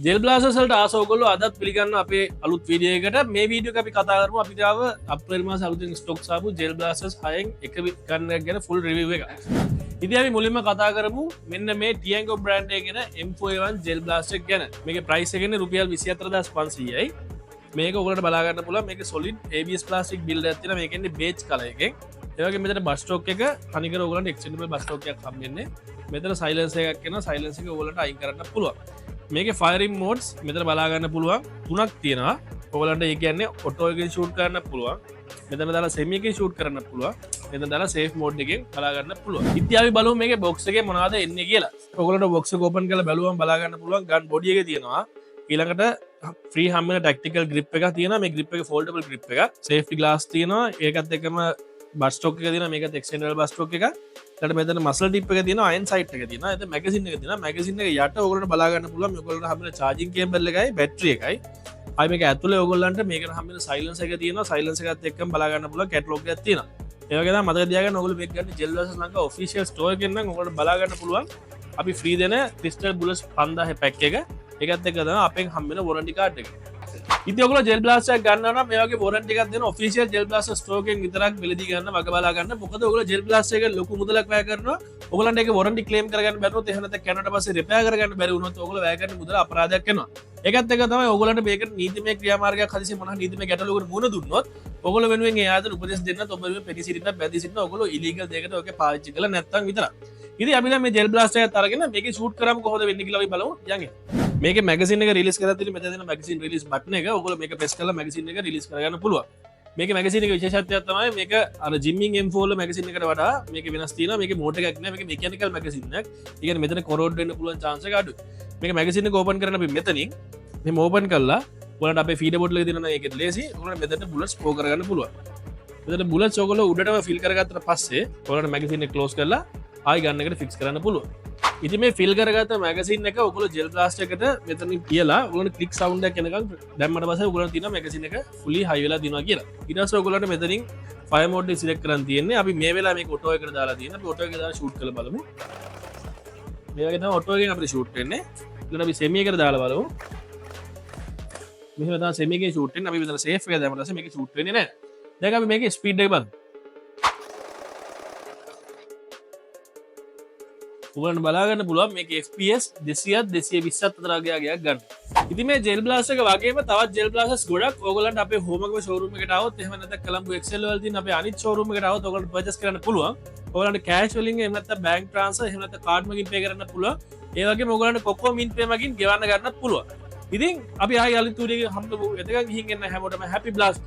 Gel බ්ලාස්ටර්ස් වලට ආස ඔයගොල්ලෝ අදත් පිළිගන්න අපේ අලුත් වීඩියෝ එකට. මේ වීඩියෝ එක අපි කතා කරමු අපිට ආව අප්‍රේල් මාස අලුතින් ස්ටොක්ස් ආපු ජෙල් බ්ලාස්ටර්ස් 6න් එක ගන්න ගැන ෆුල් රිවිව් එක. ඉතින් අපි මුලින්ම කතා කරමු මෙන්න මේ Tiango brand එකේ M4A1 ජෙල් බ්ලාස්ටර් එක ගැන. මේකේ ප්‍රයිස් එක ඉන්නේ රුපියල් 24500යි. මේක ඔයගොල්ලන්ට බලා ගන්න පුළුවන්. මේකේ solid ABS plastic build එකක් තියෙනවා. මේක ඉන්නේ beige color එකෙන්. ඒ වගේම මෙතන bus stock එක තනිකර ඔයගොල්ලන්ට extendable bus stock එකක් හම්බෙන්නේ. මෙතන silencer එකක් එනවා. silencer එක ඔයගොල්ලන්ට අයින් කරන්න පුළුවන්. මේකේ firing modes මෙතන බලා ගන්න පුළුවන් තුනක් තියෙනවා. ඔයගොල්ලන්ට ඒ කියන්නේ auto එකෙන් shoot කරන්න පුළුවන්. මෙතන දාලා semi එකෙන් shoot කරන්න පුළුවන්. මෙතන දාලා safe mode එකෙන් බලා ගන්න පුළුවන්. ඉතින් අපි බලමු මේකේ box එකේ මොනවද එන්නේ කියලා. ඔයගොල්ලන්ට box එක open කරලා බලුවම බලා ගන්න පුළුවන් gun body එකේ තියෙනවා. ඊළඟට free හැම tactical grip එකක් තියෙනවා. මේ grip එක foldable grip එකක්. safety glass තියෙනවා. ඒකත් එක්කම bus stock එක තියෙනවා. මේකත් extendable bus stock එකක්. ඊට මෙතන muscle tip එක තියෙනවා. iron sight එක තියෙනවා. එතන magazine එක තියෙනවා. magazine එක යට ඔයගොල්ලන්ට බලා ගන්න පුළුවන්. ඔයගොල්ලන්ට හැමෝම charging cable එකයි battery එකයි. ආයි මේක ඇතුලේ ඔයගොල්ලන්ට මේකට හැමෝම silencer එක තියෙනවා. silencer එකත් එක්කම බලා ගන්න පුළුවන් catalog එකක් තියෙනවා. ඒ වගේ තමයි මතක තියාගන්න ඔයගොල්ලෝ මේක ගන්න ජෙල් බ්ලාස්ටර්ස් ලංකා official store එකෙන් නම් ඔයගොල්ලන්ට බලා ගන්න පුළුවන්. අපි free දෙන crystal bullets 5000 pack එක. ඒකත් එක්ක තමයි අපෙන් හම්බෙන warranty card එක. ඉතින් ඔයගොල්ලෝ ජෙල් බ්ලාස්ටර් එකක් ගන්නවා නම් මේ වගේ warranty එකක් දෙන official ජෙල් බ්ලාස්ටර් store එකෙන් විතරක් වෙලදී ගන්න වග බලා ගන්න. මොකද ඔයගොල්ලෝ ජෙල් බ්ලාස්ටර් එක ලොකු මුදලක් වැය කරනවා. ඔයගොල්ලන්ට ඒක warranty claim කරගන්න බැරිනොත් එහෙම නැත්නම් කැනඩාට පස්සේ repair කරගන්න බැරි වුණොත් ඔයගොල්ලෝ වැය කරන මුදල අපරාධයක් වෙනවා. ඒකත් එක්ක තමයි ඔයගොල්ලන්ට මේකට නීතිමය ක්‍රියාමාර්ගයක් හදිසි මොනවා නීතිමය ගැටලුවකට මුහුණ දුන්නොත් ඔයගොල්ලෝ වෙනුවෙන් ඒ ආයතන උපදෙස් දෙන්නත් ඔබ වෙනුවෙන් පෙටි සිටින්න බැඳී සිටින්න ඔයගොල්ලෝ illegal දෙයකට ඔයක පාවිච්චි කළා නැත්නම් විතරක්. ඉතින් අපි දැන් මේ ජෙල් බ්ලාස්ටර් එකත් අරගෙන මේකේ shoot කරාම කොහොමද වෙන්නේ කියලා අපි බලමු. යන් මේකේ magazine එක release කරලා තියෙන මෙතන තියෙන magazine release button එක ඔයගොල්ලෝ මේක press කරලා magazine එක release කරගන්න පුළුවන්. මේකේ magazine එකේ විශේෂත්වයක් තමයි මේක අර Jimming M4 වල magazine එකට වඩා මේක වෙනස් තියෙනවා. මේකේ motor එකක් නෑ. මේක mechanical magazine එකක්. ඒ කියන්නේ මෙතන corrode වෙන්න පුළුවන් chance එක අඩුයි. මේක magazine එක open කරන්න අපි මෙතනින් මෙහෙම open කරලා ඔයාලට අපේ feeder bottle එක තියෙනවා ඒකෙත් ලේසි. ඔයාලට මෙතන bullets pour කරගන්න පුළුවන්. මෙතන bullets ඔයගොල්ලෝ උඩටම fill කරගත්තට පස්සේ ඔයාලට magazine එක close කරලා ආයි ගන්න එකට fix කරන්න පුළුවන්. ඉතින් මේ fill කරගත්ත magazine එක ඔයගොල්ලෝ gel blast එකට මෙතනින් කියලා ඔයගොල්ලෝ click sound එකක් එනකන් දැම්මට පස්සේ ඔයගොල්ලෝ තියෙනවා magazine එක fully high වෙලා දිනවා කියලා. ඊට පස්සේ ඔයගොල්ලන්ට මෙතනින් fire mode එක select කරන් තියෙන්නේ. අපි මේ වෙලාව මේක auto එකට දාලා තියෙනවා. අපි auto එකේ දාලා shoot කරලා බලමු. මේ වගේ තමයි auto එකෙන් අපිට shoot වෙන්නේ. ඊළඟට අපි semi එකට දාලා බලමු. මෙහෙම තමයි semi එකේ shoot වෙන්නේ. අපි මෙතන safe එක දැම්මට පස්සේ මේකේ shoot වෙන්නේ නැහැ. දැන් අපි මේකේ speed එක බලමු. ඔයගොල්ලන්ට බලා ගන්න පුළුවන් මේකේ FPS 200ත් 220ත් අතර ගයක් ගන්න. ඉතින් මේ ජෙල් බ්ලාස්ටර් එක වගේම තවත් ජෙල් බ්ලාස්ටර්ස් ගොඩක් ඔයගොල්ලන්ට අපේ හෝම් එකේ showroom එකට આવොත් එහෙම නැත්නම් කොළඹ XL වල තියෙන අපේ අනිත් showroom එකට આવොත් ඔයගොල්ලන්ට purchase කරන්න පුළුවන්. ඔයගොල්ලන්ට cash වලින් එහෙම නැත්නම් bank transfer එහෙම නැත්නම් card මගින් pay කරන්න පුළුවන්. ඒ වගේම ඔයගොල්ලන්ට Coco Mint Pay මගින් ගෙවන්න ගන්නත් පුළුවන්. ඉතින් අපි ආයෙ අලුත් වීඩියෝ එකකින් හම්බෙමු. එතකන් ගිහින් එන්න හැමෝටම happy blast.